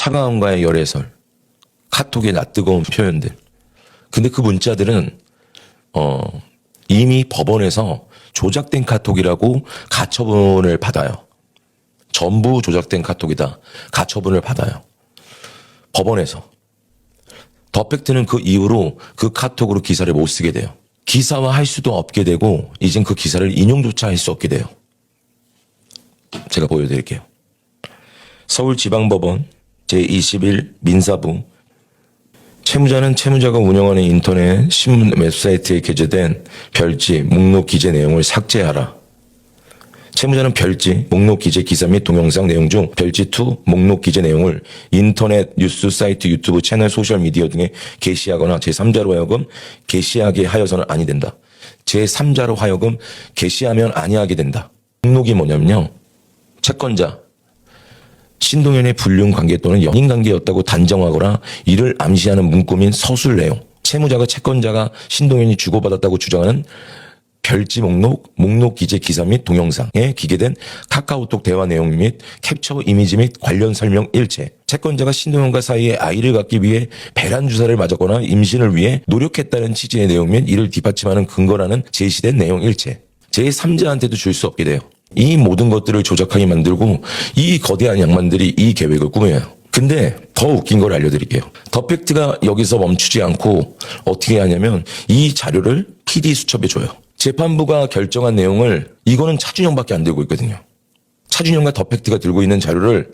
차가움과의 열애설, 카톡의 낯뜨거운 표현들. 근데 그 문자들은 이미 법원에서 조작된 카톡이라고 가처분을 받아요. 전부 조작된 카톡이다. 가처분을 받아요. 법원에서. 더 팩트는 그 이후로 그 카톡으로 기사를 못 쓰게 돼요. 기사화할 수도 없게 되고 이젠 그 기사를 인용조차 할 수 없게 돼요. 제가 보여드릴게요. 서울지방법원 제21 민사부. 채무자는 채무자가 운영하는 인터넷 신문 웹사이트에 게재된 별지, 목록 기재 내용을 삭제하라. 채무자는 별지, 목록 기재 기사 및 동영상 내용 중 별지2 목록 기재 내용을 인터넷, 뉴스 사이트, 유튜브 채널, 소셜미디어 등에 게시하거나 제3자로 하여금 게시하게 하여서는 아니 된다. 제3자로 하여금 게시하면 아니하게 된다. 목록이 뭐냐면요. 채권자, 신동현의 불륜관계 또는 연인관계였다고 단정하거나 이를 암시하는 문구민 서술 내용, 채무자가 채권자가 신동현이 주고받았다고 주장하는 별지 목록, 목록 기재 기사 및 동영상에 기재된 카카오톡 대화 내용 및 캡처 이미지 및 관련 설명 일체, 채권자가 신동현과 사이에 아이를 갖기 위해 배란 주사를 맞았거나 임신을 위해 노력했다는 취지의 내용 및 이를 뒷받침하는 근거라는 제시된 내용 일체, 제3자한테도 줄 수 없게 돼요. 이 모든 것들을 조작하게 만들고 이 거대한 양반들이 이 계획을 꾸며요. 근데 더 웃긴 걸 알려드릴게요. 더 팩트가 여기서 멈추지 않고 어떻게 하냐면 이 자료를 PD 수첩에 줘요. 재판부가 결정한 내용을 이거는 차준영밖에 안 들고 있거든요. 차준영과 더 팩트가 들고 있는 자료를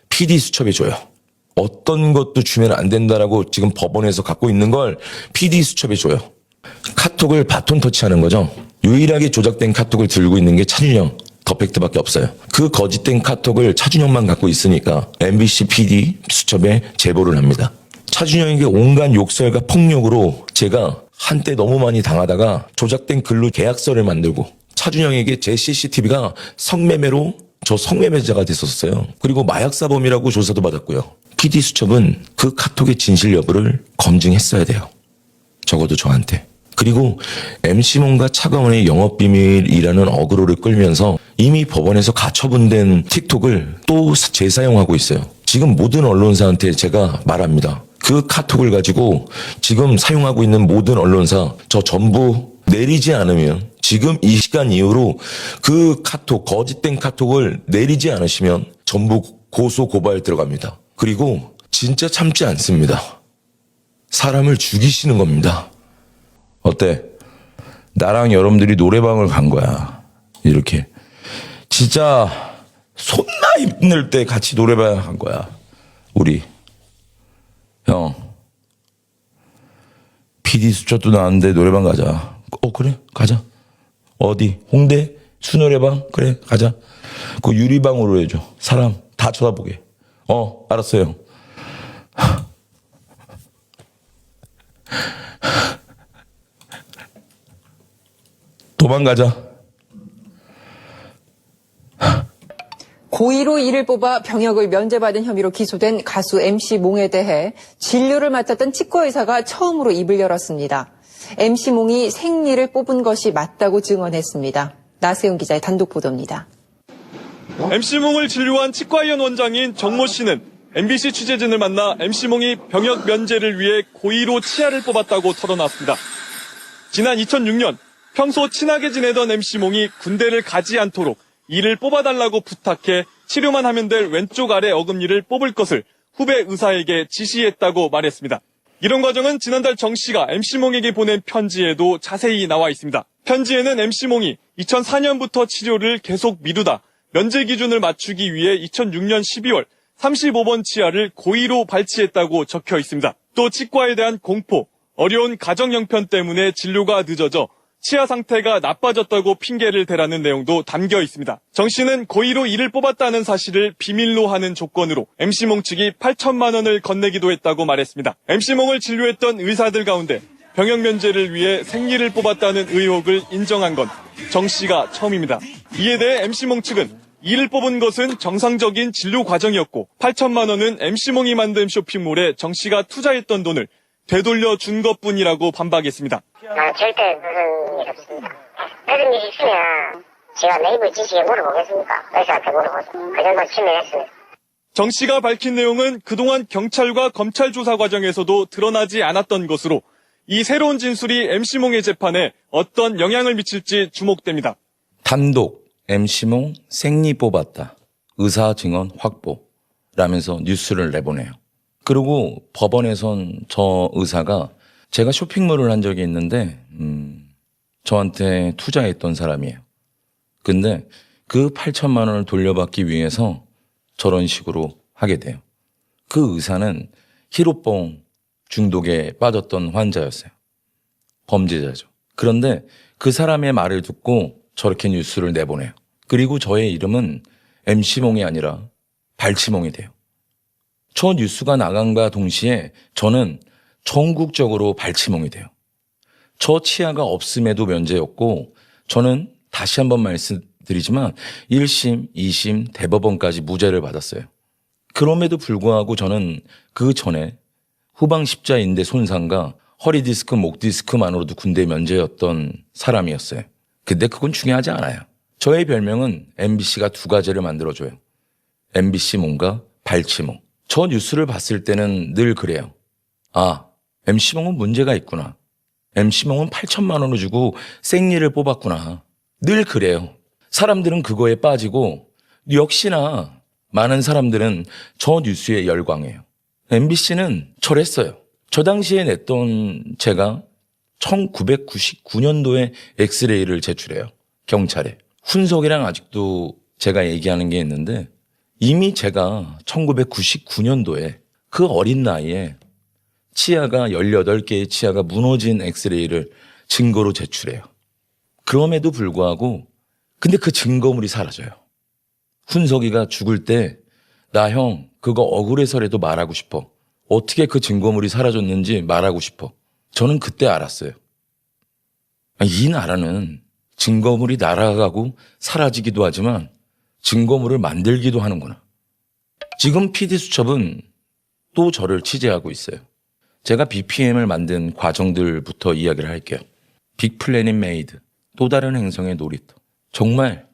PD 수첩에 줘요. 어떤 것도 주면 안 된다라고 지금 법원에서 갖고 있는 걸 PD 수첩에 줘요. 카톡을 바톤 터치하는 거죠. 유일하게 조작된 카톡을 들고 있는 게 차준영, 더 팩트밖에 없어요. 그 거짓된 카톡을 차준영만 갖고 있으니까 MBC PD 수첩에 제보를 합니다. 차준영에게 온갖 욕설과 폭력으로 제가 한때 너무 많이 당하다가 조작된 글로 계약서를 만들고 차준영에게 제 CCTV가 성매매로 저 성매매자가 됐었어요. 그리고 마약사범이라고 조사도 받았고요. PD 수첩은 그 카톡의 진실 여부를 검증했어야 돼요. 적어도 저한테. 그리고 MC몬과 차가원의 영업비밀이라는 어그로를 끌면서 이미 법원에서 가처분된 틱톡을 또 재사용하고 있어요. 지금 모든 언론사한테 제가 말합니다. 그 카톡을 가지고 지금 사용하고 있는 모든 언론사 저 전부 내리지 않으면 지금 이 시간 이후로 그 카톡, 거짓된 카톡을 내리지 않으시면 전부 고소 고발 들어갑니다. 그리고 진짜 참지 않습니다. 사람을 죽이시는 겁니다. 어때? 나랑 여러분들이 노래방을 간 거야. 이렇게. 진짜 손나 힘들 때 같이 노래방 간 거야. 우리. 형. PD 수첩도 나왔는데 노래방 가자. 그래? 가자. 어디? 홍대? 수노래방? 그래, 가자. 그 유리방으로 해줘. 사람 다 쳐다보게. 알았어요. 도망가자. 고의로 이를 뽑아 병역을 면제받은 혐의로 기소된 가수 MC몽에 대해 진료를 맡았던 치과의사가 처음으로 입을 열었습니다. MC몽이 생리를 뽑은 것이 맞다고 증언했습니다. 나세훈 기자의 단독 보도입니다. MC몽을 진료한 치과의원 원장인 정모 씨는 MBC 취재진을 만나 MC몽이 병역 면제를 위해 고의로 치아를 뽑았다고 털어놨습니다. 지난 2006년 평소 친하게 지내던 MC몽이 군대를 가지 않도록 이를 뽑아달라고 부탁해 치료만 하면 될 왼쪽 아래 어금니를 뽑을 것을 후배 의사에게 지시했다고 말했습니다. 이런 과정은 지난달 정 씨가 MC몽에게 보낸 편지에도 자세히 나와 있습니다. 편지에는 MC몽이 2004년부터 치료를 계속 미루다 면제 기준을 맞추기 위해 2006년 12월 35번 치아를 고의로 발치했다고 적혀 있습니다. 또 치과에 대한 공포, 어려운 가정 형편 때문에 진료가 늦어져 치아 상태가 나빠졌다고 핑계를 대라는 내용도 담겨 있습니다. 정 씨는 고의로 이를 뽑았다는 사실을 비밀로 하는 조건으로 MC몽 측이 8천만 원을 건네기도 했다고 말했습니다. MC몽을 진료했던 의사들 가운데 병역 면제를 위해 생리를 뽑았다는 의혹을 인정한 건 정 씨가 처음입니다. 이에 대해 MC몽 측은 이를 뽑은 것은 정상적인 진료 과정이었고 8천만 원은 MC몽이 만든 쇼핑몰에 정 씨가 투자했던 돈을 되돌려 준 것뿐이라고 반박했습니다. 절대 그런 일 없습니다. 그런 일이 있으면 제가 네이버 지식에 물어보겠습니까? 의사한테 물어보죠. 그 정도 침해했습니다. 정 씨가 밝힌 내용은 그동안 경찰과 검찰 조사 과정에서도 드러나지 않았던 것으로 이 새로운 진술이 MC몽의 재판에 어떤 영향을 미칠지 주목됩니다. 단독 MC몽 생리 뽑았다. 의사 증언 확보라면서 뉴스를 내보내요. 그리고 법원에선 저 의사가 제가 쇼핑몰을 한 적이 있는데 저한테 투자했던 사람이에요. 근데 그 8천만 원을 돌려받기 위해서 저런 식으로 하게 돼요. 그 의사는 히로뽕 중독에 빠졌던 환자였어요. 범죄자죠. 그런데 그 사람의 말을 듣고 저렇게 뉴스를 내보내요. 그리고 저의 이름은 MC몽이 아니라 발치몽이 돼요. 저 뉴스가 나간과 동시에 저는 전국적으로 발치몽이 돼요. 저 치아가 없음에도 면제였고 저는 다시 한번 말씀드리지만 1심, 2심, 대법원까지 무죄를 받았어요. 그럼에도 불구하고 저는 그 전에 후방 십자인대 손상과 허리 디스크, 목 디스크만으로도 군대 면제였던 사람이었어요. 근데 그건 중요하지 않아요. 저의 별명은 MBC가 두 가지를 만들어줘요. MBC 뭔가 발치몽. 저 뉴스를 봤을 때는 늘 그래요. 아, MC몽은 문제가 있구나. MC몽은 8천만 원을 주고 생리를 뽑았구나. 늘 그래요. 사람들은 그거에 빠지고 역시나 많은 사람들은 저 뉴스에 열광해요. MBC는 저랬어요. 저 당시에 냈던 제가 1999년도에 엑스레이를 제출해요. 경찰에. 훈석이랑 아직도 제가 얘기하는 게 있는데 이미 제가 1999년도에 그 어린 나이에 치아가 18개의 치아가 무너진 엑스레이를 증거로 제출해요. 그럼에도 불구하고 근데 그 증거물이 사라져요. 훈석이가 죽을 때 나 형 그거 억울해서라도 말하고 싶어. 어떻게 그 증거물이 사라졌는지 말하고 싶어. 저는 그때 알았어요. 이 나라는 증거물이 날아가고 사라지기도 하지만 증거물을 만들기도 하는구나. 지금 PD수첩은 또 저를 취재하고 있어요. 제가 BPM을 만든 과정들부터 이야기를 할게요. 빅 플래닛 메이드, 또 다른 행성의 놀이터. 정말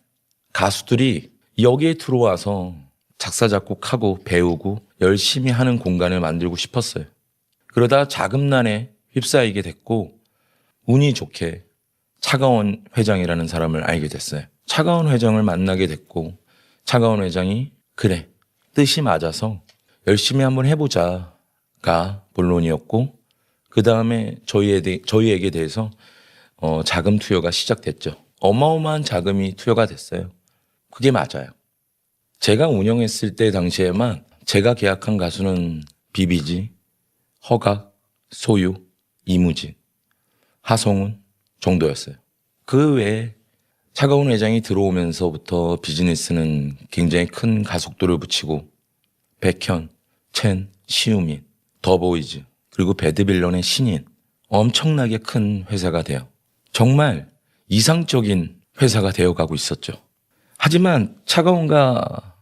가수들이 여기에 들어와서 작사, 작곡하고 배우고 열심히 하는 공간을 만들고 싶었어요. 그러다 자금난에 휩싸이게 됐고 운이 좋게 차가원 회장이라는 사람을 알게 됐어요. 차가원 회장을 만나게 됐고 차가원 회장이 그래, 뜻이 맞아서 열심히 한번 해보자가 본론이었고 그 다음에 저희에게 대해서 자금 투여가 시작됐죠. 어마어마한 자금이 투여가 됐어요. 그게 맞아요. 제가 운영했을 때 당시에만 제가 계약한 가수는 비비지, 허각, 소유, 이무진, 하성운 정도였어요. 그 외에 차가운 회장이 들어오면서부터 비즈니스는 굉장히 큰 가속도를 붙이고 백현, 첸, 시우민, 더보이즈 그리고 배드빌런의 신인 엄청나게 큰 회사가 돼요. 정말 이상적인 회사가 되어가고 있었죠. 하지만 차가운과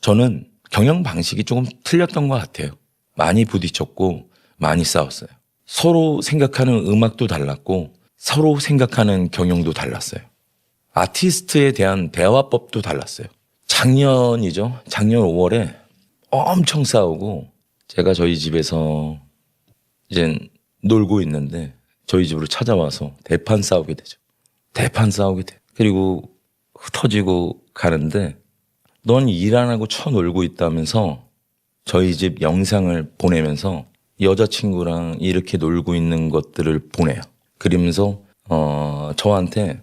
저는 경영 방식이 조금 틀렸던 것 같아요. 많이 부딪혔고 많이 싸웠어요. 서로 생각하는 음악도 달랐고 서로 생각하는 경영도 달랐어요. 아티스트에 대한 대화법도 달랐어요. 작년이죠. 작년 5월에 엄청 싸우고 제가 저희 집에서 이제 놀고 있는데 저희 집으로 찾아와서 대판 싸우게 되죠. 대판 싸우게 돼. 그리고 흩어지고 가는데 넌 일 안 하고 쳐놀고 있다면서 저희 집 영상을 보내면서 여자친구랑 이렇게 놀고 있는 것들을 보내요. 그러면서 저한테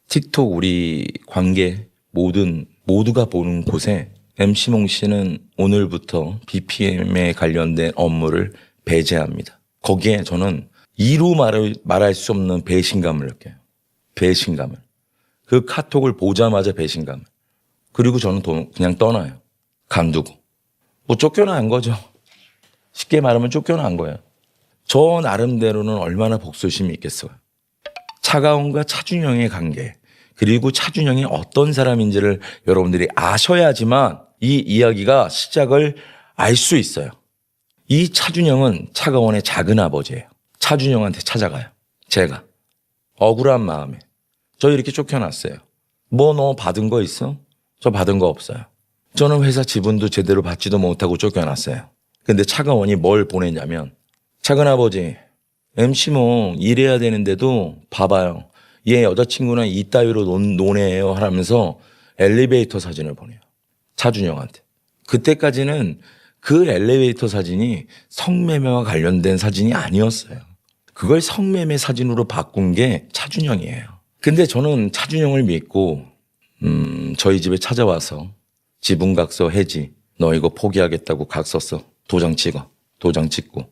틱톡 우리 관계 모두가 보는 곳에 MC몽 씨는 오늘부터 BPM에 관련된 업무를 배제합니다. 거기에 저는 이루 말할 수 없는 배신감을 느껴요. 배신감을. 그 카톡을 보자마자 배신감을. 그리고 저는 그냥 떠나요. 간두고. 뭐 쫓겨난 거죠. 쉽게 말하면 쫓겨난 거예요. 저 나름대로는 얼마나 복수심이 있겠어요. 차가운과 차준영의 관계 그리고 차준영이 어떤 사람인지를 여러분들이 아셔야지만 이 이야기가 시작을 알 수 있어요. 이 차준영은 차가원의 작은 아버지예요. 차준영한테 찾아가요. 제가 억울한 마음에 저 이렇게 쫓겨났어요. 뭐 너 받은 거 있어? 저 받은 거 없어요. 저는 회사 지분도 제대로 받지도 못하고 쫓겨났어요. 근데 차가원이 뭘 보냈냐면, 차근아버지, MC몽 일해야 되는데도 봐봐요. 얘 여자친구랑 이따위로 논해요 하면서 엘리베이터 사진을 보내요. 차준영한테. 그때까지는 그 엘리베이터 사진이 성매매와 관련된 사진이 아니었어요. 그걸 성매매 사진으로 바꾼 게 차준영이에요. 근데 저는 차준영을 믿고 저희 집에 찾아와서 지분각서 해지, 너 이거 포기하겠다고 각서 써. 도장 찍어. 도장 찍고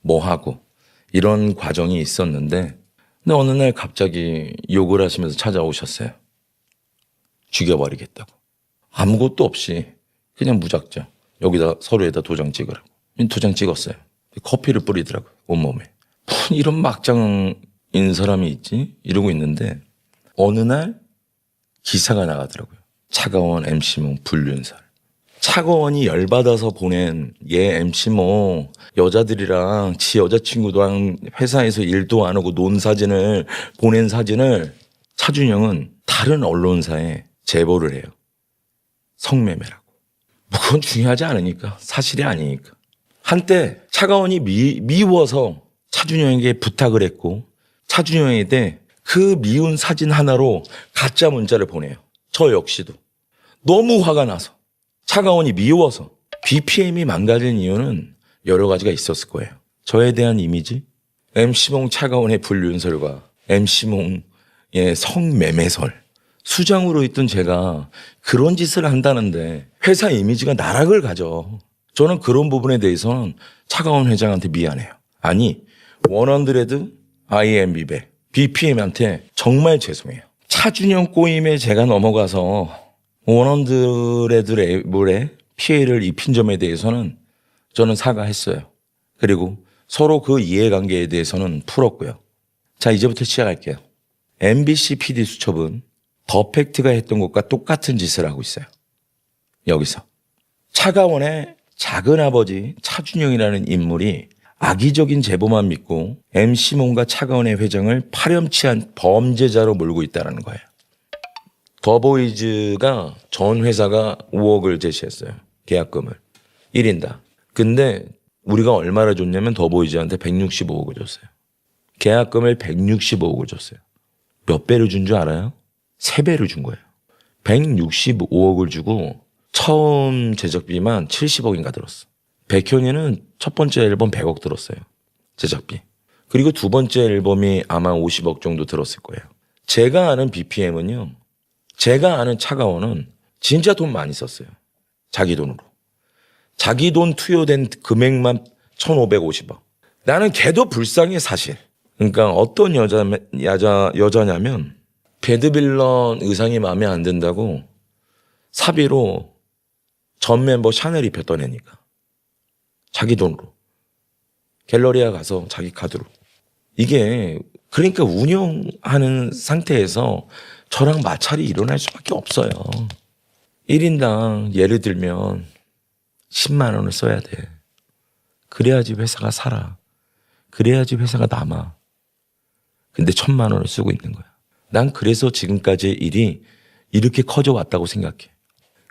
뭐 하고 이런 과정이 있었는데, 근데 어느 날 갑자기 욕을 하시면서 찾아오셨어요. 죽여버리겠다고. 아무것도 없이 그냥 무작정 여기다 서류에다 도장 찍으라고. 도장 찍었어요. 커피를 뿌리더라고요. 온몸에. 이런 막장인 사람이 있지? 이러고 있는데 어느 날 기사가 나가더라고요. 차가원 MC몽 불륜설. 차가원이 열받아서 보낸 얘 MC몽 여자들이랑 지 여자친구랑 회사에서 일도 안 하고 논 사진을 보낸 사진을 차준영은 다른 언론사에 제보를 해요. 성매매라고. 뭐 그건 중요하지 않으니까. 사실이 아니니까. 한때 차가원이 미워서 차준영에게 부탁을 했고 차준영에게 그 미운 사진 하나로 가짜 문자를 보내요. 저 역시도. 너무 화가 나서. 차가원이 미워서. BPM이 망가진 이유는 여러 가지가 있었을 거예요. 저에 대한 이미지, MC몽 차가원의 불륜설과 MC몽의 성매매설. 수장으로 있던 제가 그런 짓을 한다는데 회사 이미지가 나락을 가죠. 저는 그런 부분에 대해서는 차가원 회장한테 미안해요. 아니, 100 IMB배 BPM한테 정말 죄송해요. 차준영 꼬임에 제가 넘어가서 100의 피해를 입힌 점에 대해서는 저는 사과했어요. 그리고 서로 그 이해관계에 대해서는 풀었고요. 자, 이제부터 시작할게요. MBC PD 수첩은 더 팩트가 했던 것과 똑같은 짓을 하고 있어요. 여기서. 차가원의 작은아버지 차준영이라는 인물이 악의적인 제보만 믿고 MC몽과 차가원의 회장을 파렴치한 범죄자로 몰고 있다는 거예요. 더보이즈가 전 회사가 5억을 제시했어요. 계약금을. 1인당. 근데 우리가 얼마나 줬냐면 더보이즈한테 165억을 줬어요. 계약금을 165억을 줬어요. 몇 배를 준 줄 알아요? 3배를 준 거예요. 165억을 주고 처음 제작비만 70억인가 들었어. 백현이는 첫 번째 앨범 100억 들었어요. 제작비. 그리고 두 번째 앨범이 아마 50억 정도 들었을 거예요. 제가 아는 BPM은요. 제가 아는 차가원은 진짜 돈 많이 썼어요. 자기 돈으로. 자기 돈 투여된 금액만 1,550억. 나는 걔도 불쌍해 사실. 그러니까 어떤 여자냐면 배드빌런 의상이 마음에 안 든다고 사비로 전 멤버 샤넬 입혔던 애니까. 자기 돈으로. 갤러리아 가서 자기 카드로. 이게 그러니까 운영하는 상태에서 저랑 마찰이 일어날 수밖에 없어요. 1인당 예를 들면 10만 원을 써야 돼. 그래야지 회사가 살아. 그래야지 회사가 남아. 근데 1,000만 원을 쓰고 있는 거야. 난 그래서 지금까지의 일이 이렇게 커져 왔다고 생각해.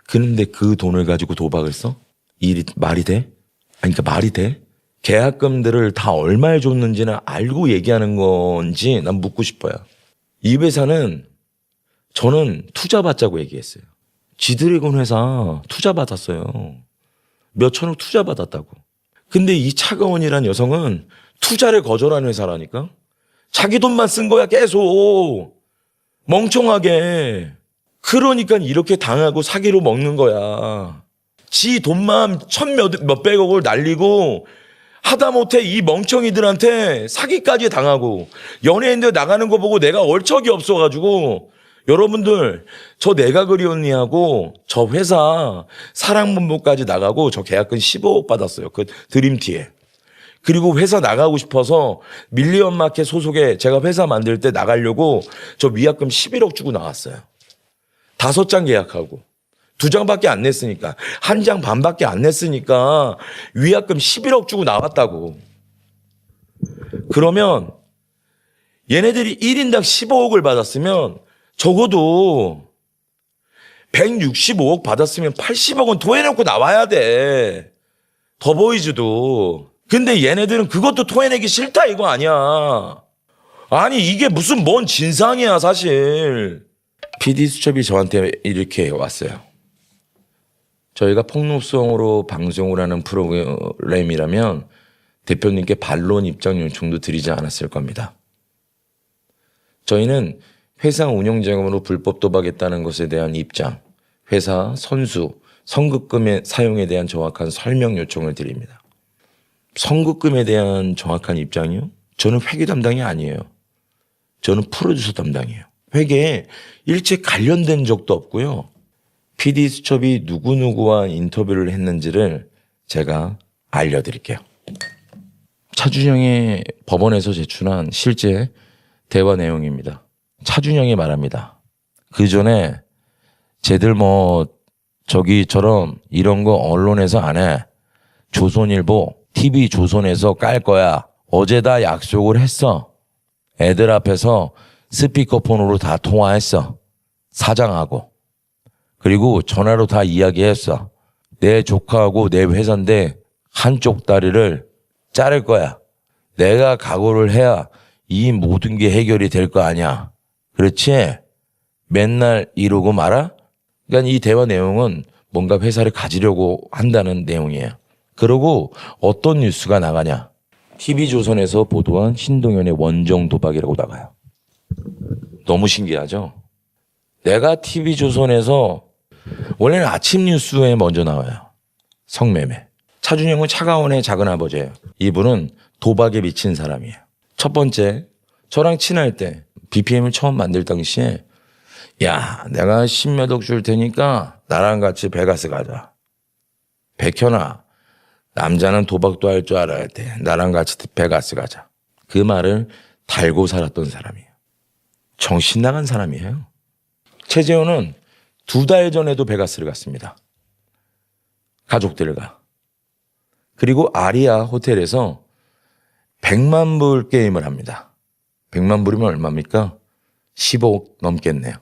그런데 그 돈을 가지고 도박을 써? 일이 말이 돼? 아니, 그러니까 말이 돼? 계약금들을 다 얼마에 줬는지는 알고 얘기하는 건지 난 묻고 싶어요. 이 회사는 저는 투자 받자고 얘기했어요. 지드래곤 회사 투자 받았어요. 몇천억 투자 받았다고. 근데 이 차가원이란 여성은 투자를 거절하는 회사라니까? 자기 돈만 쓴 거야, 계속. 멍청하게. 그러니까 이렇게 당하고 사기로 먹는 거야. 지 돈만 몇백억을 날리고 하다못해 이 멍청이들한테 사기까지 당하고 연예인들 나가는 거 보고 내가 얼척이 없어가지고 여러분들 저 내가 그리웠니하고 저 회사 사랑문보까지 나가고 저 계약금 15억 받았어요. 그 드림티에. 그리고 회사 나가고 싶어서 밀리언마켓 소속에 제가 회사 만들 때 나가려고 저 위약금 11억 주고 나왔어요. 5장 계약하고 2장밖에 안 냈으니까 1장 반밖에 안 냈으니까 위약금 11억 주고 나왔다고. 그러면 얘네들이 1인당 15억을 받았으면 적어도 165억 받았으면 80억은 토해내고 나와야 돼. 더보이즈도. 근데 얘네들은 그것도 토해내기 싫다 이거 아니야. 아니 이게 무슨 뭔 진상이야 사실. PD수첩이 저한테 이렇게 왔어요. 저희가 폭로성으로 방송을 하는 프로그램이라면 대표님께 반론 입장 요청도 드리지 않았을 겁니다. 저희는 회사 운영 자금으로 불법 도박했다는 것에 대한 입장, 회사 선수, 선급금의 사용에 대한 정확한 설명 요청을 드립니다. 선급금에 대한 정확한 입장이요? 저는 회계 담당이 아니에요. 저는 프로듀서 담당이에요. 회계에 일체 관련된 적도 없고요. PD수첩이 누구누구와 인터뷰를 했는지를 제가 알려드릴게요. 차준영이 법원에서 제출한 실제 대화 내용입니다. 차준영이 말합니다. 그 전에 쟤들 저기처럼 이런 거 언론에서 안 해. 조선일보, TV조선에서 깔 거야. 어제 다 약속을 했어. 애들 앞에서 스피커폰으로 다 통화했어. 사장하고. 그리고 전화로 다 이야기했어. 내 조카하고 내 회사인데 한쪽 다리를 자를 거야. 내가 각오를 해야 이 모든 게 해결이 될 거 아니야. 그렇지? 맨날 이러고 말아? 그러니까 이 대화 내용은 뭔가 회사를 가지려고 한다는 내용이에요. 그리고 어떤 뉴스가 나가냐. TV조선에서 보도한 신동현의 원정 도박이라고 나가요. 너무 신기하죠? 내가 TV조선에서 원래는 아침 뉴스에 먼저 나와요. 성매매. 차준영은 차가원의 작은아버지예요. 이분은 도박에 미친 사람이에요. 첫 번째, 저랑 친할 때 BPM을 처음 만들 당시에 야, 내가 10몇억 줄 테니까 나랑 같이 베가스 가자. 백현아, 남자는 도박도 할 줄 알아야 돼. 나랑 같이 베가스 가자. 그 말을 달고 살았던 사람이에요. 정신 나간 사람이에요. 최재호는 2달 전에도 베가스를 갔습니다. 가족들과. 그리고 아리아 호텔에서 100만 불 게임을 합니다. 100만 불이면 얼마입니까? 15억 넘겠네요.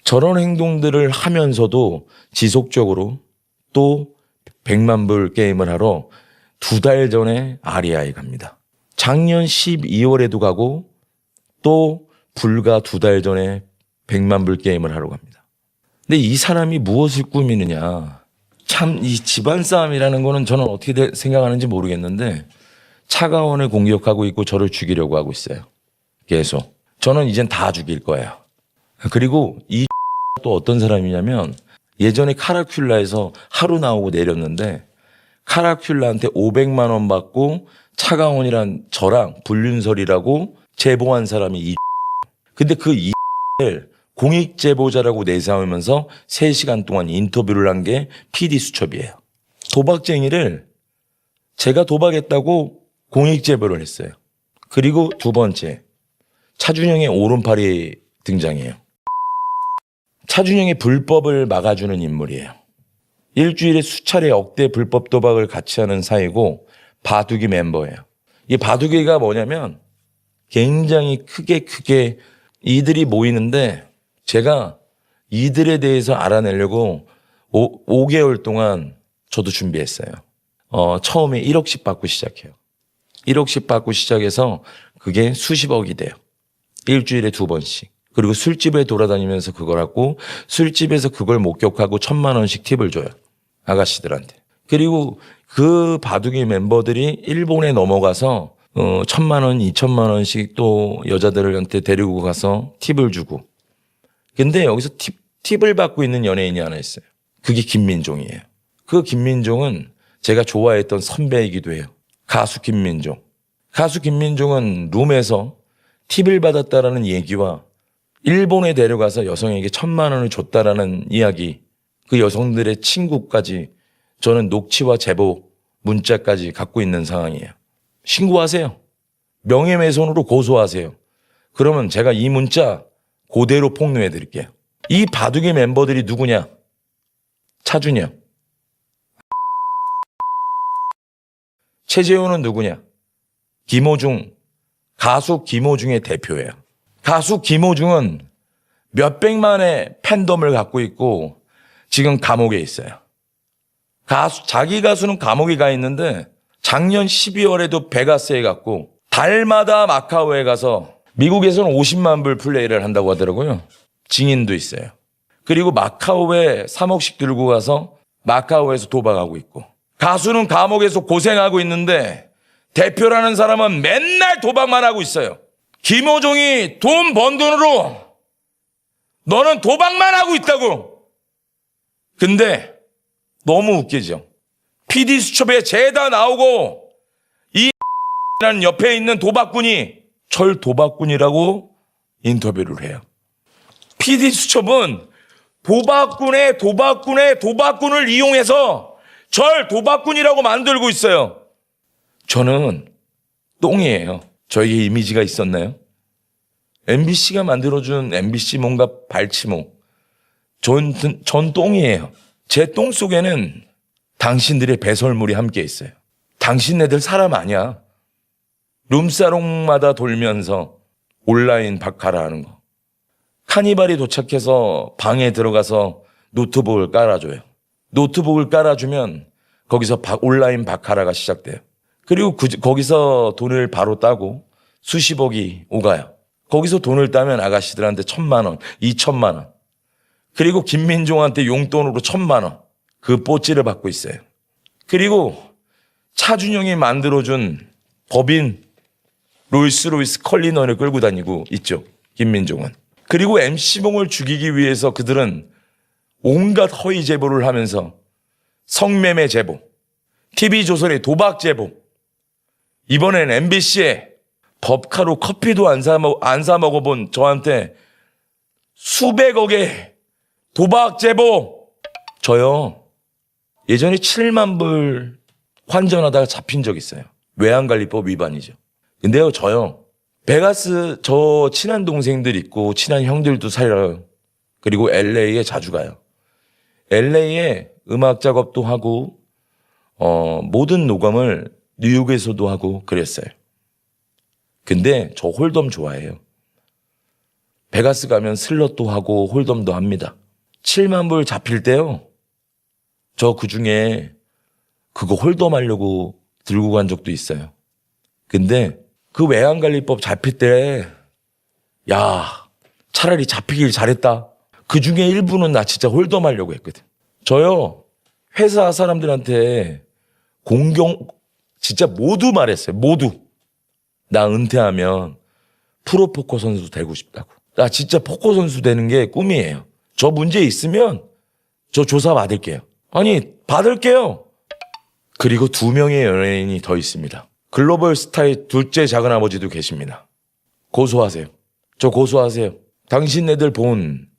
저런 행동들을 하면서도 지속적으로 또 100만 불 게임을 하러 2달 전에 아리아에 갑니다. 작년 12월에도 가고 또 불과 2달 전에 100만 불 게임을 하러 갑니다. 근데 이 사람이 무엇을 꾸미느냐. 참 이 집안 싸움이라는 거는 저는 어떻게 생각하는지 모르겠는데 차가원을 공격하고 있고 저를 죽이려고 하고 있어요. 계속. 저는 이젠 다 죽일 거예요. 그리고 이 또 어떤 사람이냐면 예전에 카라큘라에서 하루 나오고 내렸는데 카라큘라한테 500만 원 받고 차가원이란 저랑 불륜설이라고 제보한 사람이 이 근데 그 이를 공익제보자라고 내세우면서 3시간 동안 인터뷰를 한 게 PD수첩이에요. 도박쟁이를 제가 도박했다고 공익제보를 했어요. 그리고 두 번째, 차준영의 오른팔이 등장해요. 차준영의 불법을 막아주는 인물이에요. 일주일에 수차례 억대 불법 도박을 같이 하는 사이고 바둑이 멤버예요. 이 바둑이가 뭐냐면 굉장히 크게 이들이 모이는데 제가 이들에 대해서 알아내려고 5개월 동안 저도 준비했어요. 처음에 1억씩 받고 시작해요. 1억씩 받고 시작해서 그게 수십억이 돼요. 일주일에 2번씩. 그리고 술집에 돌아다니면서 그걸 하고 술집에서 그걸 목격하고 1,000만 원씩 팁을 줘요. 아가씨들한테. 그리고 그 바둑이 멤버들이 일본에 넘어가서 1,000만 원, 2,000만 원씩 또 여자들한테 데리고 가서 팁을 주고. 근데 여기서 팁을 받고 있는 연예인이 하나 있어요. 그게 김민종이에요. 그 김민종은 제가 좋아했던 선배이기도 해요. 가수 김민종. 가수 김민종은 룸에서 팁을 받았다라는 얘기와 일본에 데려가서 여성에게 1,000만 원을 줬다라는 이야기, 그 여성들의 친구까지 저는 녹취와 제보, 문자까지 갖고 있는 상황이에요. 신고하세요. 명예훼손으로 고소하세요. 그러면 제가 이 문자 그대로 폭로해 드릴게요. 이 바둑이 멤버들이 누구냐? 차준영. 최재호는 누구냐? 김호중. 가수 김호중의 대표예요. 가수 김호중은 몇백만의 팬덤을 갖고 있고 지금 감옥에 있어요. 자기 가수는 감옥에 가 있는데 작년 12월에도 베가스에 갔고 달마다 마카오에 가서 미국에서는 50만 불 플레이를 한다고 하더라고요. 증인도 있어요. 그리고 마카오에 3억씩 들고 가서 마카오에서 도박하고 있고 가수는 감옥에서 고생하고 있는데 대표라는 사람은 맨날 도박만 하고 있어요. 김호종이 돈 번 돈으로 너는 도박만 하고 있다고. 근데 너무 웃기죠. PD수첩에 죄다 나오고 이 라는 옆에 있는 도박꾼이 절 도박꾼이라고 인터뷰를 해요. PD수첩은 도박꾼을 이용해서 절 도박꾼이라고 만들고 있어요. 저는 똥이에요. 저에게 이미지가 있었나요? MBC가 만들어준 MBC 뭔가 발치모. 전 똥이에요. 제 똥 속에는 당신들의 배설물이 함께 있어요. 당신네들 사람 아니야. 룸사롱마다 돌면서 온라인 바카라 하는 거. 카니발이 도착해서 방에 들어가서 노트북을 깔아줘요. 노트북을 깔아주면 거기서 온라인 바카라가 시작돼요. 그리고 거기서 돈을 바로 따고 수십억이 오가요. 거기서 돈을 따면 아가씨들한테 1,000만 원, 2,000만 원. 그리고 김민종한테 용돈으로 1,000만 원. 그 뽀찌를 받고 있어요. 그리고 차준영이 만들어준 법인 롤스로이스 컬리너를 끌고 다니고 있죠. 김민종은. 그리고 MC봉을 죽이기 위해서 그들은 온갖 허위 제보를 하면서 성매매 제보, TV조선의 도박 제보, 이번엔 MBC에 법카로 커피도 안 사 먹어본 저한테 수백억의 도박 제보. 저요 예전에 7만 불 환전하다가 잡힌 적 있어요. 외환관리법 위반이죠. 근데요 저요 베가스 저 친한 동생들 있고 친한 형들도 살아요. 그리고 LA에 자주 가요. LA에 음악 작업도 하고 모든 녹음을 뉴욕에서도 하고 그랬어요. 근데 저 홀덤 좋아해요. 베가스 가면 슬롯도 하고 홀덤도 합니다. 7만 불 잡힐 때요. 저 그중에 그거 홀덤 하려고 들고 간 적도 있어요. 근데 그 외환관리법 잡힐 때 야 차라리 잡히길 잘했다. 그중에 일부는 나 진짜 홀덤 하려고 했거든. 저요 회사 사람들한테 진짜 모두 말했어요. 모두. 나 은퇴하면 프로포커 선수 되고 싶다고. 나 진짜 포커 선수 되는 게 꿈이에요. 저 문제 있으면 저 조사 받을게요. 아니 받을게요. 그리고 2명의 연예인이 더 있습니다. 글로벌 스타의 둘째 작은아버지도 계십니다. 고소하세요. 저 고소하세요. 당신네들 본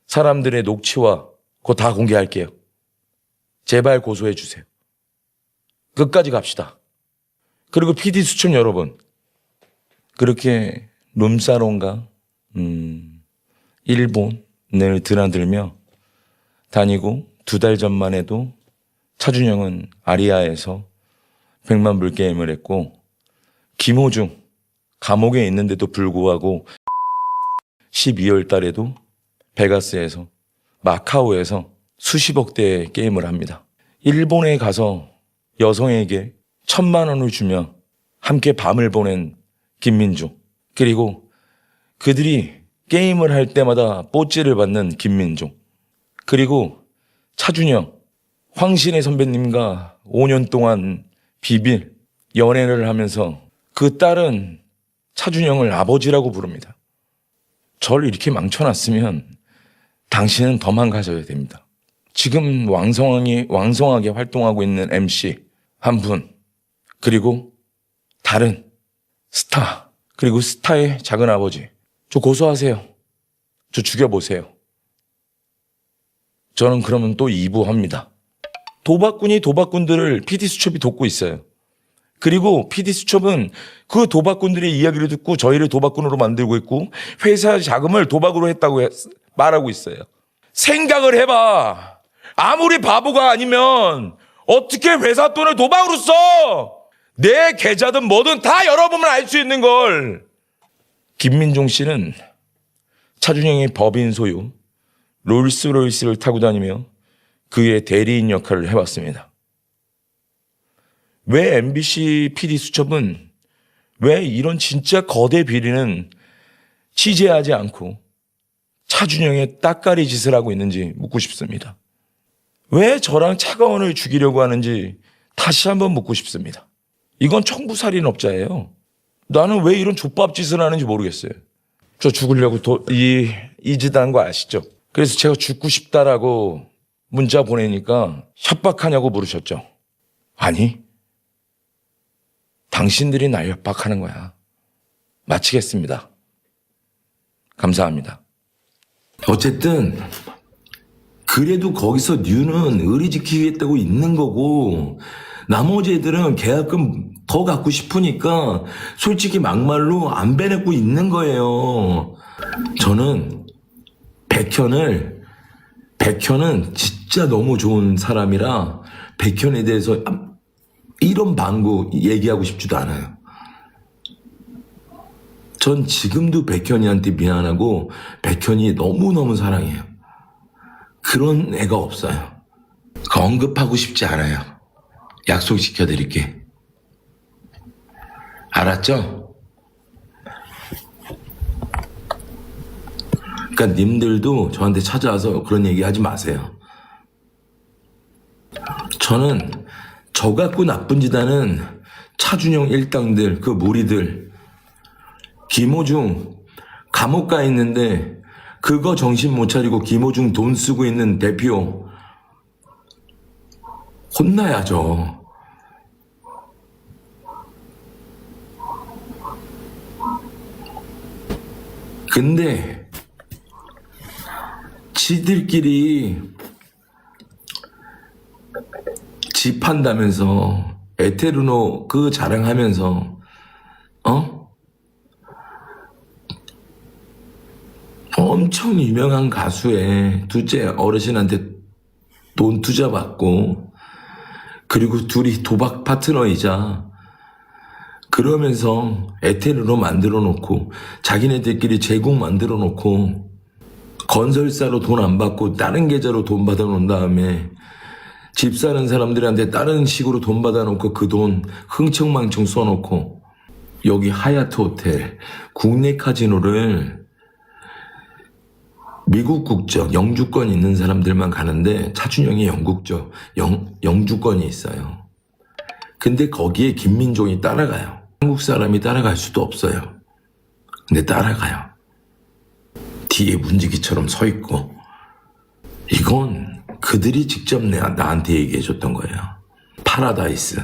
사람들의 녹취와 그거 다 공개할게요. 제발 고소해 주세요. 끝까지 갑시다. 그리고 PD수첩 여러분, 그렇게 룸사롱가 일본을 드나들며 다니고 2달 전만 해도 차준영은 아리아에서 100만 불 게임을 했고 김호중 감옥에 있는데도 불구하고 12월 달에도 베가스에서 마카오에서 수십억대의 게임을 합니다. 일본에 가서 여성에게 1,000만 원을 주며 함께 밤을 보낸 김민종, 그리고 그들이 게임을 할 때마다 뽀찌를 받는 김민종, 그리고 차준영, 황신혜 선배님과 5년 동안 비빌 연애를 하면서 그 딸은 차준영을 아버지라고 부릅니다. 저를 이렇게 망쳐놨으면 당신은 더 망가져야 됩니다. 지금 왕성하게 활동하고 있는 MC 한 분, 그리고 다른 스타, 그리고 스타의 작은아버지, 저 고소하세요. 저 죽여보세요. 저는 그러면 또 2부 합니다. 도박꾼이 도박꾼들을 PD수첩이 돕고 있어요. 그리고 PD수첩은 그 도박꾼들의 이야기를 듣고 저희를 도박꾼으로 만들고 있고 회사 자금을 도박으로 했다고 말하고 있어요. 생각을 해봐. 아무리 바보가 아니면 어떻게 회사 돈을 도박으로 써? 내 계좌든 뭐든 다 열어보면 알 수 있는 걸. 김민종 씨는 차준영의 법인 소유 롤스로이스를 타고 다니며 그의 대리인 역할을 해왔습니다. 왜 MBC PD 수첩은 왜 이런 진짜 거대 비리는 취재하지 않고 차준영의 따까리 짓을 하고 있는지 묻고 싶습니다. 왜 저랑 차가원을 죽이려고 하는지 다시 한번 묻고 싶습니다. 이건 청부살인업자예요. 나는 왜 이런 족밥짓을 하는지 모르겠어요. 저 죽으려고 이 짓 한 거 아시죠? 그래서 제가 죽고 싶다라고 문자 보내니까 협박하냐고 물으셨죠. 아니, 당신들이 날 협박하는 거야. 마치겠습니다. 감사합니다. 어쨌든 그래도 거기서 뉴는 의리 지키겠다고 있는 거고 나머지 애들은 계약금 더 갖고 싶으니까 솔직히 막말로 안 빼내고 있는 거예요. 저는 백현은 진짜 너무 좋은 사람이라 백현에 대해서 이런 방구 얘기하고 싶지도 않아요. 전 지금도 백현이한테 미안하고 백현이 너무너무 사랑해요. 그런 애가 없어요. 언급하고 싶지 않아요. 약속 지켜드릴게. 알았죠? 그러니까 님들도 저한테 찾아와서 그런 얘기 하지 마세요. 저는 저 갖고 나쁜 짓 하는 차준영 일당들, 그 무리들, 김호중 감옥 가 있는데 그거 정신 못 차리고 김호중 돈 쓰고 있는 대표 혼나야죠. 근데 지들끼리 집 한다면서 에테르노 그 자랑하면서 엄청 유명한 가수의 둘째 어르신한테 돈 투자 받고 그리고 둘이 도박 파트너이자 그러면서 에테르노 만들어 놓고 자기네들끼리 제국 만들어 놓고 건설사로 돈 안 받고 다른 계좌로 돈 받아 놓은 다음에 집 사는 사람들한테 다른 식으로 돈 받아 놓고 그 돈 흥청망청 써놓고 여기 하얏트 호텔 국내 카지노를 미국 국적 영주권 있는 사람들만 가는데 차준영이 영국적 영주권이 있어요. 근데 거기에 김민종이 따라가요. 한국 사람이 따라갈 수도 없어요. 근데 따라가요. 뒤에 문지기처럼 서 있고. 이건 그들이 직접 나한테 얘기해 줬던 거예요. 파라다이스.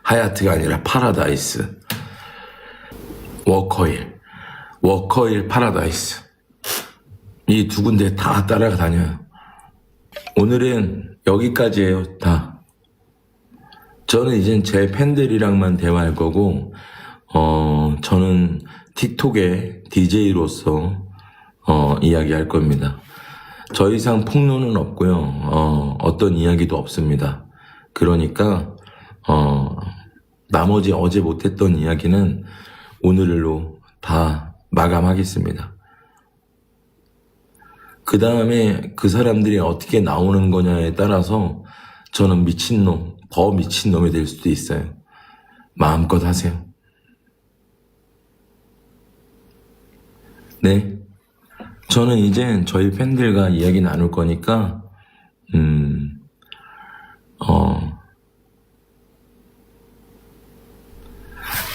하얏트가 아니라 파라다이스. 워커힐 파라다이스. 이 두 군데 다 따라다녀요. 오늘은 여기까지예요. 다. 저는 이젠 제 팬들이랑만 대화할 거고 저는 틱톡의 DJ로서 이야기할 겁니다. 더 이상 폭로는 없고요. 어떤 이야기도 없습니다. 그러니까 나머지 어제 못했던 이야기는 오늘로 다 마감하겠습니다. 그 다음에 그 사람들이 어떻게 나오는 거냐에 따라서 저는 미친놈, 더 미친놈이 될 수도 있어요. 마음껏 하세요. 네. 저는 이제 저희 팬들과 이야기 나눌 거니까,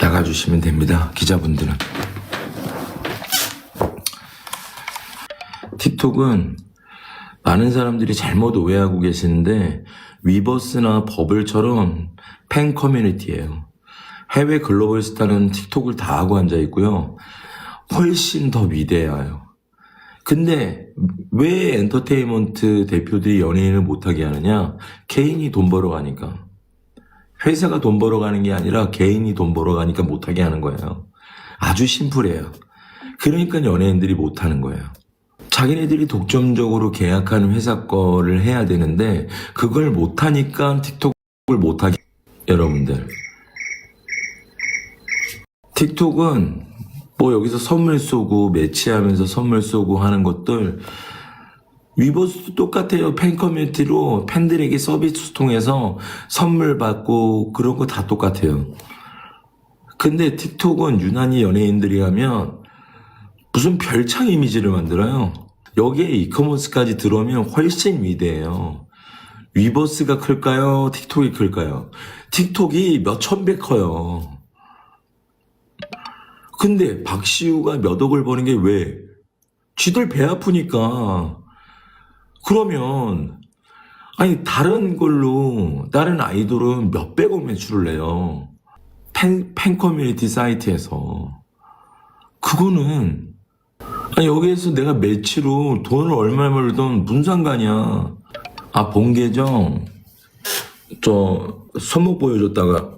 나가주시면 됩니다. 기자분들은. 틱톡은 많은 사람들이 잘못 오해하고 계시는데 위버스나 버블처럼 팬 커뮤니티예요. 해외 글로벌 스타는 틱톡을 다 하고 앉아 있고요. 훨씬 더 위대해요. 근데 왜 엔터테인먼트 대표들이 연예인을 못하게 하느냐? 개인이 돈 벌어가니까. 회사가 돈 벌어가는 게 아니라 개인이 돈 벌어가니까 못하게 하는 거예요. 아주 심플해요. 그러니까 연예인들이 못하는 거예요. 자기네들이 독점적으로 계약하는 회사 거를 해야 되는데 그걸 못하니까 틱톡을 못하게. 여러분들, 틱톡은 뭐 여기서 선물 쏘고 매치하면서 선물 쏘고 하는 것들 위버스도 똑같아요. 팬 커뮤니티로 팬들에게 서비스 통해서 선물 받고 그런 거 다 똑같아요. 근데 틱톡은 유난히 연예인들이 하면 무슨 별창 이미지를 만들어요. 여기에 이커머스까지 들어오면 훨씬 위대해요. 위버스가 클까요? 틱톡이 클까요? 틱톡이 몇천 배 커요. 근데 박시우가 몇 억을 버는 게 왜? 쥐들 배 아프니까. 그러면 아니 다른 걸로 다른 아이돌은 몇백억 매출을 내요. 팬 커뮤니티 사이트에서. 그거는 아니 여기에서 내가 매치로 돈을 얼마 벌든 무슨 상관이야. 아, 본 계정 저 손목 보여줬다가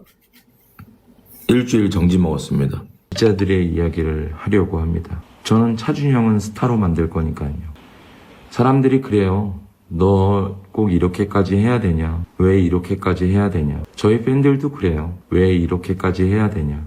일주일 정지 먹었습니다. 기자들의 이야기를 하려고 합니다. 저는 차준이 형은 스타로 만들 거니까요. 사람들이 그래요. 너 꼭 이렇게까지 해야 되냐? 왜 이렇게까지 해야 되냐? 저희 팬들도 그래요. 왜 이렇게까지 해야 되냐?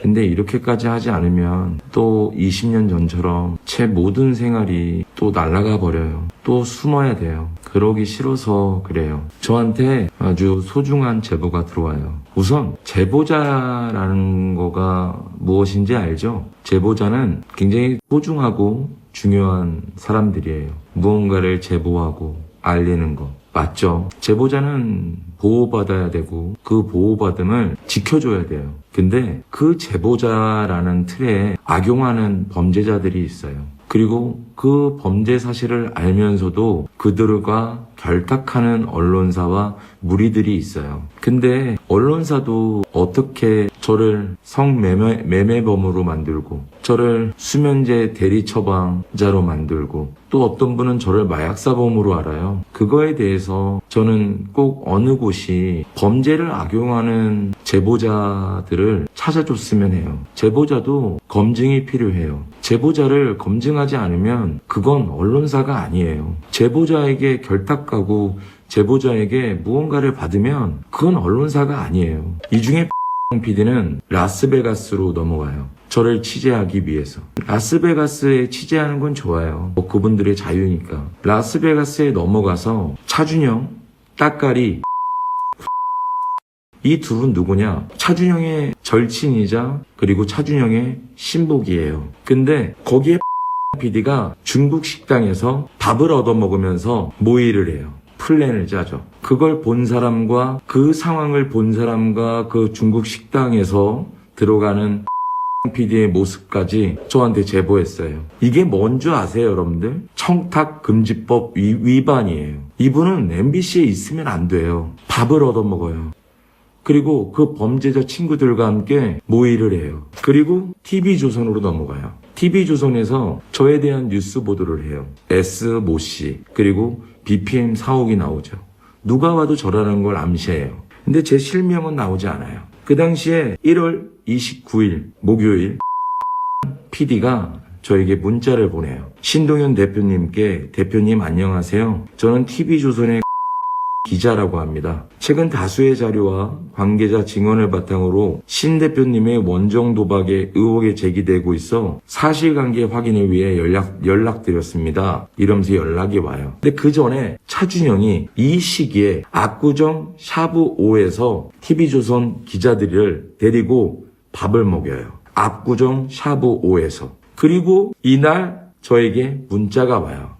근데 이렇게까지 하지 않으면 또 20년 전처럼 제 모든 생활이 또 날아가 버려요. 또 숨어야 돼요. 그러기 싫어서 그래요. 저한테 아주 소중한 제보가 들어와요. 우선 제보자라는 거가 무엇인지 알죠? 제보자는 굉장히 소중하고 중요한 사람들이에요. 무언가를 제보하고 알리는 거. 맞죠? 제보자는 보호받아야 되고 그 보호받음을 지켜줘야 돼요. 근데 그 제보자라는 틀에 악용하는 범죄자들이 있어요. 그리고 그 범죄 사실을 알면서도 그들과 결탁하는 언론사와 무리들이 있어요. 근데 언론사도 어떻게 저를 성매매범으로 만들고 저를 수면제 대리 처방자로 만들고 또 어떤 분은 저를 마약사범으로 알아요. 그거에 대해서 저는 꼭 어느 곳이 범죄를 악용하는 제보자들을 찾아줬으면 해요. 제보자도 검증이 필요해요. 제보자를 검증하지 않으면 그건 언론사가 아니에요. 제보자에게 결탁하고 제보자에게 무언가를 받으면 그건 언론사가 아니에요. 이 중에 PD는 라스베가스로 넘어가요. 저를 취재하기 위해서. 라스베가스에 취재하는 건 좋아요. 그분들의 자유니까. 라스베가스에 넘어가서 차준영, 따까리 이 둘은 누구냐? 차준영의 절친이자 그리고 차준영의 신복이에요. 근데 거기에 PD가 중국 식당에서 밥을 얻어먹으면서 모의를 해요. 플랜을 짜죠. 그걸 본 사람과 그 상황을 본 사람과 그 중국 식당에서 들어가는 PD의 모습까지 저한테 제보했어요. 이게 뭔 줄 아세요, 여러분들? 청탁금지법 위반이에요. 이분은 MBC에 있으면 안 돼요. 밥을 얻어먹어요. 그리고 그 범죄자 친구들과 함께 모의를 해요. 그리고 TV조선으로 넘어가요. TV조선에서 저에 대한 뉴스 보도를 해요. S 모 씨, 그리고 BPM 사옥이 나오죠. 누가 와도 저라는 걸 암시해요. 근데 제 실명은 나오지 않아요. 그 당시에 1월 29일 목요일 PD가 저에게 문자를 보내요. 신동현 대표님께 대표님 안녕하세요. 저는 TV조선의 기자라고 합니다. 최근 다수의 자료와 관계자 증언을 바탕으로 신 대표님의 원정 도박에 의혹이 제기되고 있어 사실관계 확인을 위해 연락드렸습니다. 이러면서 연락이 와요. 근데 그 전에 차준영이 이 시기에 압구정 샤브5에서 TV조선 기자들을 데리고 밥을 먹여요. 압구정 샤브5에서. 그리고 이날 저에게 문자가 와요.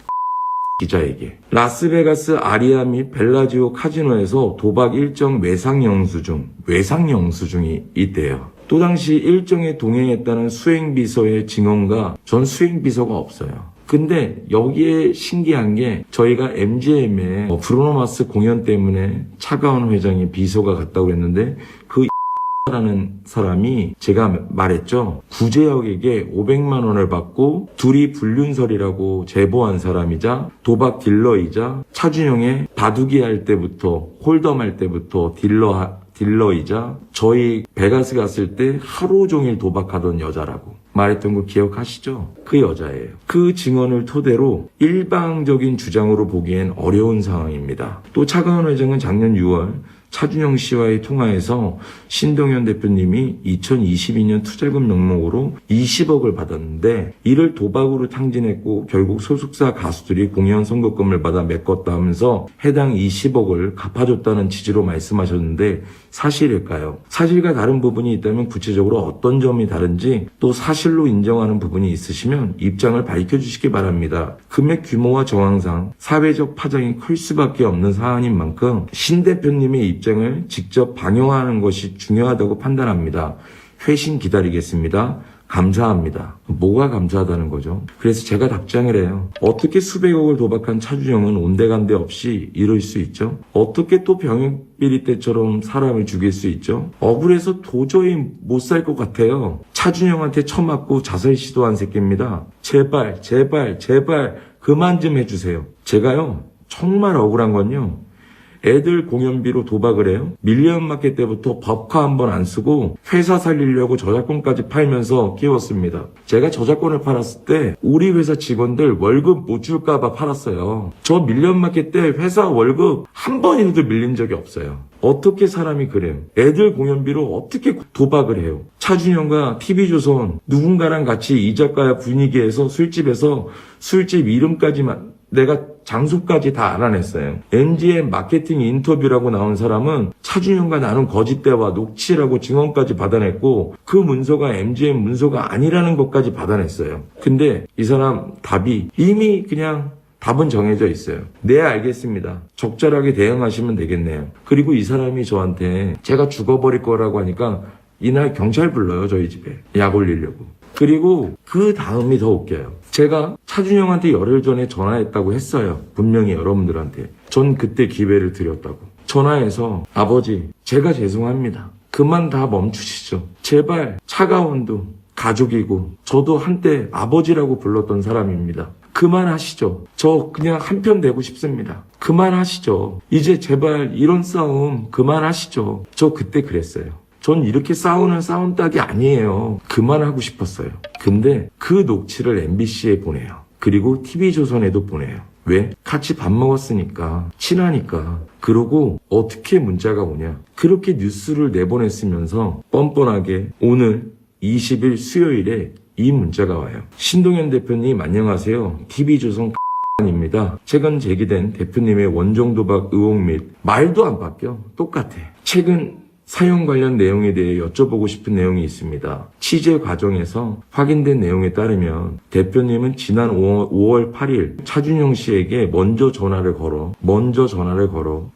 기자에게. 라스베가스 아리아 및 벨라지오 카지노에서 도박 일정 외상 영수증이 있대요. 또 당시 일정에 동행했다는 수행비서의 증언과 전 수행비서가 없어요. 근데 여기에 신기한 게 저희가 MGM에 브루노마스 공연 때문에 차가운 회장의 비서가 갔다고 했는데 그 라는 사람이 제가 말했죠. 구제혁에게 500만 원을 받고 둘이 불륜설이라고 제보한 사람이자 도박 딜러이자 차준영의 바둑이 할 때부터 홀덤 할 때부터 딜러이자 저희 베가스 갔을 때 하루 종일 도박하던 여자라고 말했던 거 기억하시죠? 그 여자예요. 그 증언을 토대로 일방적인 주장으로 보기엔 어려운 상황입니다. 또 차가운 회장은 작년 6월 차준영 씨와의 통화에서 신동현 대표님이 2022년 투자금 명목으로 20억을 받았는데 이를 도박으로 탕진했고 결국 소속사 가수들이 공연 선거금을 받아 메꿨다 하면서 해당 20억을 갚아줬다는 취지로 말씀하셨는데 사실일까요? 사실과 다른 부분이 있다면 구체적으로 어떤 점이 다른지 또 사실로 인정하는 부분이 있으시면 입장을 밝혀주시기 바랍니다. 금액 규모와 정황상 사회적 파장이 클 수밖에 없는 사안인 만큼 신 대표님의 입장을 직접 방영하는 것이 중요하다고 판단합니다. 회신 기다리겠습니다. 감사합니다. 뭐가 감사하다는 거죠? 그래서 제가 답장을 해요. 어떻게 수백억을 도박한 차준영은 온데간데 없이 이럴 수 있죠? 어떻게 또 병역비리 때처럼 사람을 죽일 수 있죠? 억울해서 도저히 못 살 것 같아요. 차준영한테 처맞고 자살 시도한 새끼입니다. 제발 그만 좀 해주세요. 제가요 정말 억울한 건요. 애들 공연비로 도박을 해요. 밀리언마켓 때부터 법카 한 번 안 쓰고 회사 살리려고 저작권까지 팔면서 키웠습니다. 제가 저작권을 팔았을 때 우리 회사 직원들 월급 못 줄까봐 팔았어요. 저 밀리언마켓 때 회사 월급 한 번이라도 밀린 적이 없어요. 어떻게 사람이 그래요? 애들 공연비로 어떻게 도박을 해요? 차준영과 TV조선 누군가랑 같이 이 작가 분위기에서 술집에서 술집 이름까지만 내가 장소까지 다 알아냈어요. MGM 마케팅 인터뷰라고 나온 사람은 차준영과 나눈 거짓대화 녹취라고 증언까지 받아냈고 그 문서가 MGM 문서가 아니라는 것까지 받아냈어요. 근데 이 사람 답이 이미 그냥 답은 정해져 있어요. 네, 알겠습니다. 적절하게 대응하시면 되겠네요. 그리고 이 사람이 저한테 제가 죽어버릴 거라고 하니까 이날 경찰 불러요, 저희 집에. 약 올리려고. 그리고 그 다음이 더 웃겨요. 제가 차준영한테 열흘 전에 전화했다고 했어요. 분명히 여러분들한테. 전 그때 기회를 드렸다고. 전화해서 아버지, 제가 죄송합니다. 그만 다 멈추시죠. 제발 차가원도 가족이고 저도 한때 아버지라고 불렀던 사람입니다. 그만하시죠. 저 그냥 한편 되고 싶습니다. 그만하시죠. 이제 제발 이런 싸움 그만하시죠. 저 그때 그랬어요. 전 이렇게 싸우는 싸움닭이 아니에요. 그만하고 싶었어요. 근데 그 녹취를 MBC에 보내요. 그리고 TV조선에도 보내요. 왜? 같이 밥 먹었으니까, 친하니까. 그러고 어떻게 문자가 오냐. 그렇게 뉴스를 내보냈으면서 뻔뻔하게 오늘 20일 수요일에 이 문자가 와요. 신동현 대표님 안녕하세요. TV조선 입니다. 최근 제기된 대표님의 원정도박 의혹 및 말도 안 바뀌어. 똑같아. 최근 사용 관련 내용에 대해 여쭤보고 싶은 내용이 있습니다. 취재 과정에서 확인된 내용에 따르면 대표님은 지난 5월 8일 차준영 씨에게 먼저 전화를 걸어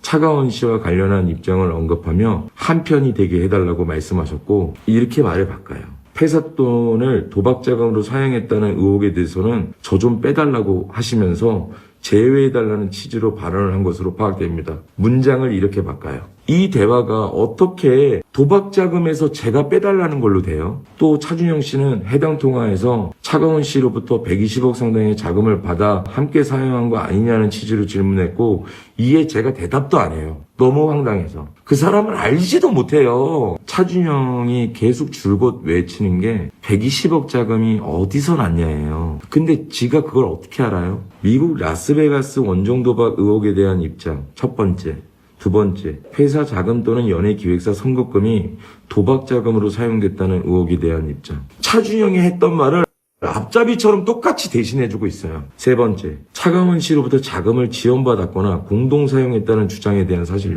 차가원 씨와 관련한 입장을 언급하며 한편이 되게 해달라고 말씀하셨고 이렇게 말을 바꿔요. 회삿돈을 도박자금으로 사용했다는 의혹에 대해서는 저 좀 빼달라고 하시면서 제외해달라는 취지로 발언을 한 것으로 파악됩니다. 문장을 이렇게 바꿔요. 이 대화가 어떻게 도박자금에서 제가 빼달라는 걸로 돼요? 또 차준영 씨는 해당 통화에서 차가원 씨로부터 120억 상당의 자금을 받아 함께 사용한 거 아니냐는 취지로 질문했고 이에 제가 대답도 안 해요. 너무 황당해서. 그 사람은 알지도 못해요. 차준영이 계속 줄곧 외치는 게 120억 자금이 어디서 났냐예요. 근데 지가 그걸 어떻게 알아요? 미국 라스베가스 원정도박 의혹에 대한 입장. 첫 번째. 두 번째, 회사 자금 또는 연예기획사 선거금이 도박 자금으로 사용됐다는 의혹에 대한 입장. 차준영이 했던 말을 앞잡이처럼 똑같이 대신해주고 있어요. 세 번째, 차가원 씨로부터 자금을 지원받았거나 공동 사용했다는 주장에 대한 사실 여부.